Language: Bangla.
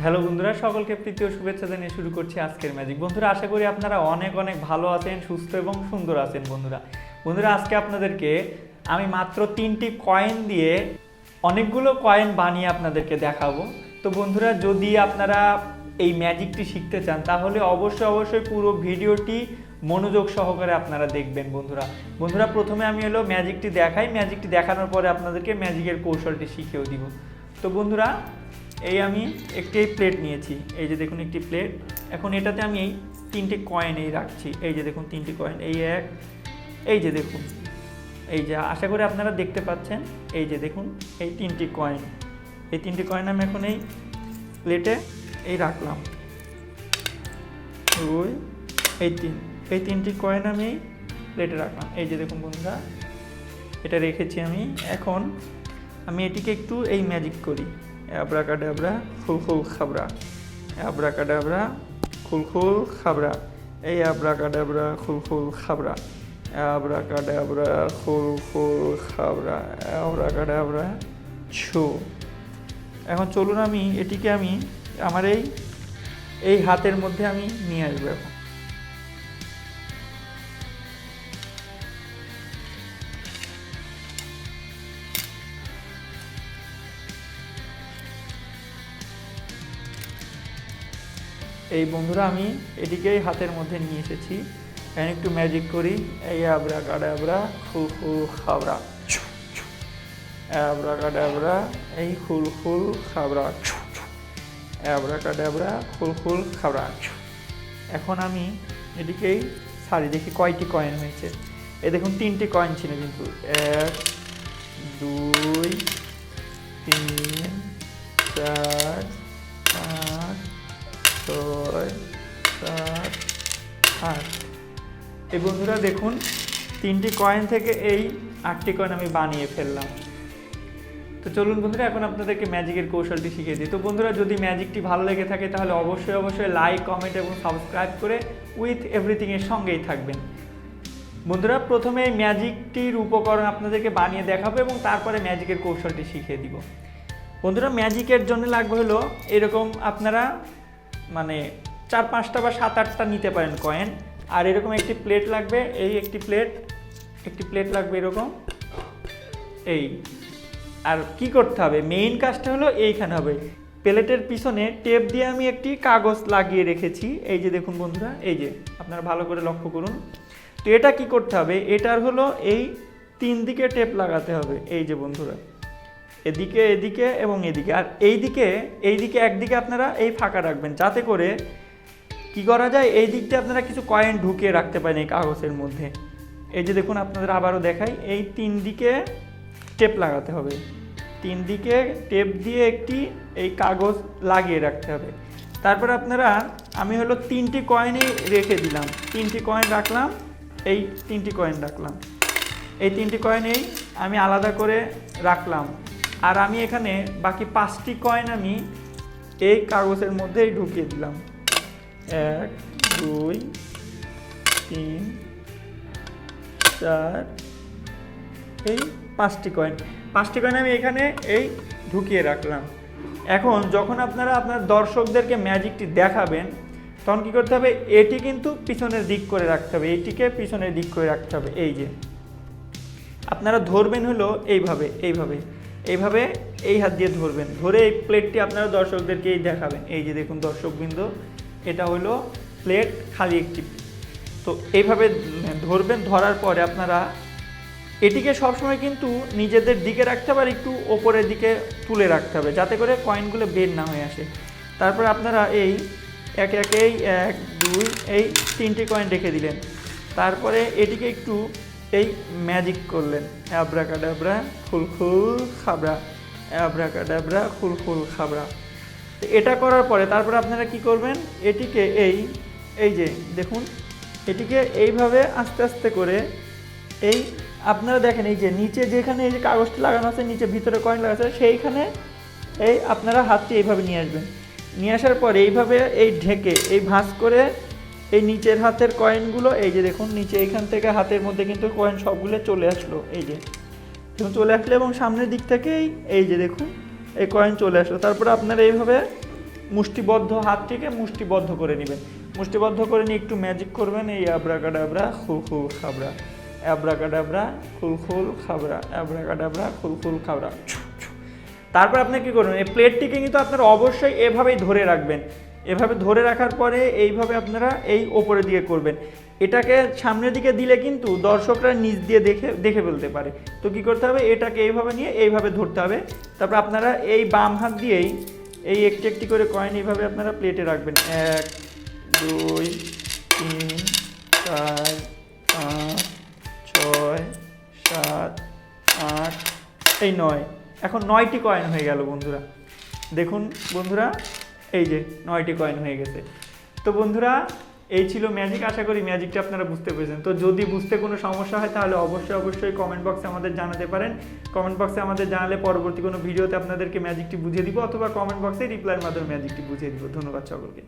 হ্যালো বন্ধুরা, সকলকে প্রীতি ও শুভেচ্ছা জানিয়ে শুরু করছি আজকের ম্যাজিক। বন্ধুরা, আশা করি আপনারা অনেক অনেক ভালো আছেন, সুস্থ এবং সুন্দর আছেন। বন্ধুরা আজকে আপনাদেরকে আমি মাত্র 3টি কয়েন দিয়ে অনেকগুলো কয়েন বানিয়ে আপনাদেরকে দেখাবো। তো বন্ধুরা, যদি আপনারা এই ম্যাজিকটি শিখতে চান তাহলে অবশ্যই পুরো ভিডিওটি মনোযোগ সহকারে আপনারা দেখবেন। বন্ধুরা প্রথমে আমি ম্যাজিকটি দেখাই, ম্যাজিকটি দেখানোর পরে আপনাদেরকে ম্যাজিকের কৌশলটি শিখিয়েও দিব। তো বন্ধুরা, আমি একটি প্লেট নিয়েছি, এই যে দেখুন একটি প্লেট। এখন এটাতে আমি এই 3টি কয়েন রাখছি, এই যে দেখুন 3টি কয়েন, এই যে দেখুন, এই যে আশা করি আপনারা দেখতে পাচ্ছেন, এই যে দেখুন এই 3টি কয়েন, এই 3টি কয়েন আমি এখন এই প্লেটে রাখলাম। এই 3টি কয়েন আমি প্লেটে রাখলাম, এই যে দেখুন বন্ধুরা এটা রেখেছি আমি। এখন আমি এটিকে একটু ম্যাজিক করি, অ্যাব্রাকাডাব্রা খুলখুল খাবরা, অ্যাব্রাকাডাব্রা খুলখুল খাবরা, এই abracadabra খুলখুল Khabra, abracadabra খুলখুল Khabra, abracadabra ছু। এখন চলুন আমি এটিকে আমার এই হাতের মধ্যে আমি নিয়ে আসবো। এখন বন্ধুরা আমি এটিকে হাতের মধ্যে নিয়ে এসেছি। এখন একটু ম্যাজিক করি, এই অ্যাব্রাকাডাব্রা খুলখুল খাবরা, অ্যাব্রাকাডাব্রা এই খুলখুল খাবরা, অ্যাব্রাকাডাব্রা খুলখুল খাবরা। এখন আমি এটিকেই সারি, দেখি কয়টি কয়েন হয়েছে। দেখুন 3টি কয়েন ছিল কিন্তু, 1 2 3 4 5 6 7 8। বন্ধুরা দেখুন 3টি কয়েন থেকে এই 8টি কয়েন আমি বানিয়ে ফেললাম। তো চলুন বন্ধুরা, এখন আপনাদেরকে ম্যাজিকের কৌশলটি শিখিয়ে দিই। তো বন্ধুরা, যদি ম্যাজিকটি ভালো লেগে থাকে তাহলে অবশ্যই লাইক, কমেন্ট এবং সাবস্ক্রাইব করে উইথ এভরিথিংয়ের সঙ্গেই থাকবেন। বন্ধুরা, প্রথমে এই ম্যাজিকটির উপকরণ আপনাদেরকে বানিয়ে দেখাবো এবং তারপরে ম্যাজিকের কৌশলটি শিখিয়ে দিব। বন্ধুরা, ম্যাজিকের জন্য লাগবে এরকম আপনারা 4-5টা বা 7-8টা নিতে পারেন কয়েন। আর এরকম একটি প্লেট লাগবে, একটি প্লেট লাগবে এরকম। আর কি করতে হবে, মেইন কাজটা এইখানে হবে, প্লেটের পিছনে টেপ দিয়ে আমি একটি কাগজ লাগিয়ে রেখেছি, এই যে দেখুন বন্ধুরা, এই যে আপনারা ভালো করে লক্ষ্য করুন। তো এটা কি করতে হবে, এটার এই 3 দিকে টেপ লাগাতে হবে, এই যে বন্ধুরা, এদিকে এবং এদিকে। আর এইদিকে একদিকে আপনারা ফাঁকা রাখবেন, যাতে করে কি করা যায়, এই দিক দিয়ে আপনারা কিছু কয়েন ঢুকিয়ে রাখতে পারেন এই কাগজের মধ্যে। এই যে দেখুন, আপনাদের আবারও দেখাই, এই 3 দিকে টেপ লাগাতে হবে, 3 দিকে টেপ দিয়ে একটি কাগজ লাগিয়ে রাখতে হবে। তারপর আপনারা আমি 3টি কয়েনই রেখে দিলাম, 3টি কয়েন রাখলাম, এই 3টি কয়েন রাখলাম, এই 3টি কয়েনেই আমি আলাদা করে রাখলাম। আর আমি এখানে বাকি 5টি কয়েন আমি এই কাগজের মধ্যেই ঢুকিয়ে দিলাম, 1 2 3 4, এই 5টি কয়েন আমি এখানে ঢুকিয়ে রাখলাম। এখন যখন আপনারা আপনার দর্শকদেরকে ম্যাজিকটি দেখাবেন তখন কী করতে হবে, এটি কিন্তু পিছনের দিক করে রাখতে হবে, এইটিকে পিছনের দিক করে রাখতে হবে। এই যে আপনারা ধরবেন এইভাবে এই হাত দিয়ে ধরবেন, ধরে এই প্লেটটি আপনারা দর্শকদেরকেই দেখাবেন। এই যে দেখুন দর্শকবৃন্দ, এটা প্লেট খালি একটি। তো এইভাবে ধরবেন, ধরার পরে আপনারা এটিকে সবসময় কিন্তু নিজেদের দিকে রাখতে হবে, আর একটু ওপরের দিকে তুলে রাখতে হবে, যাতে করে কয়েনগুলো বের না হয়ে আসে। তারপর আপনারা একে 1 2 3টি কয়েন রেখে দিলেন। তারপরে এটিকে একটু ম্যাজিক করলেন, অ্যাব্রাকাডাব্রা খুলখুল খাবরা, অ্যাব্রাকাডাব্রা খুলখুল খাবরা। তো এটা করার পরে তারপরে আপনারা কি করবেন, এটিকে এই যে দেখুন, এটিকে এইভাবে আস্তে আস্তে করে আপনারা দেখেন, এই যে নিচে যেখানে এই যে কাগজটি লাগানো আছে, নিচে ভিতরে কয়েন লাগানো আছে, সেইখানে আপনারা হাতটি এইভাবে নিয়ে আসবেন। নিয়ে আসার পরে এইভাবে ঢেকে ভাঁজ করে নিচের হাতের কয়েনগুলো, এই যে দেখুন নিচে এইখান থেকে হাতের মধ্যে কিন্তু কয়েন সবগুলো চলে আসলো, এই যে চলে আসলো, এবং সামনের দিক থেকে এই যে দেখুন এই কয়েন চলে আসলো। তারপরে আপনারা এইভাবে মুষ্টিবদ্ধ হাতটিকে মুষ্টিবদ্ধ করে নেবেন। মুষ্টিবদ্ধ করে নিয়ে একটু ম্যাজিক করবেন, এই আব্রাকাডাব্রা খুলখুল খাবরা, অ্যাব্রাকাডাব্রা খুলখুল খাবরা, অ্যাব্রাকাডাব্রা খুলখুল খাবরা। তারপর আপনি কী করবেন, এই প্লেটটিকে কিন্তু আপনারা অবশ্যই এভাবেই ধরে রাখবেন। এভাবে ধরে রাখার পরে এইভাবে আপনারা এই ওপরে দিকে করবেন। এটাকে সামনের দিকে দিলে কিন্তু দর্শকরা নিচ দিয়ে দেখে ফেলতে পারে। তো কী করতে হবে, এটাকে এইভাবে নিয়ে এইভাবে ধরতে হবে। তারপর আপনারা এই বাম হাত দিয়েই এই একটি একটি করে কয়েন এইভাবে আপনারা প্লেটে রাখবেন। 1 2 3 4 5 6 7 8 এই 9। এখন 9টি কয়েন হয়ে গেল বন্ধুরা। দেখুন বন্ধুরা, এই যে 9টি কয়েন হয়ে গেছে। তো বন্ধুরা, এই ছিল ম্যাজিক। আশা করি ম্যাজিকটা আপনারা বুঝতে পেরেছেন। তো যদি বুঝতে কোনো সমস্যা হয় তাহলে অবশ্যই কমেন্ট বক্সে আমাদের জানাতে পারেন। কমেন্ট বক্সে আমাদের জানালে পরবর্তী কোনো ভিডিওতে আপনাদেরকে ম্যাজিকটি বুঝিয়ে দিব, অথবা কমেন্ট বক্সে রিপ্লাইয়ের মাধ্যমে ম্যাজিকটি বুঝিয়ে দিব। ধন্যবাদ সকলকে।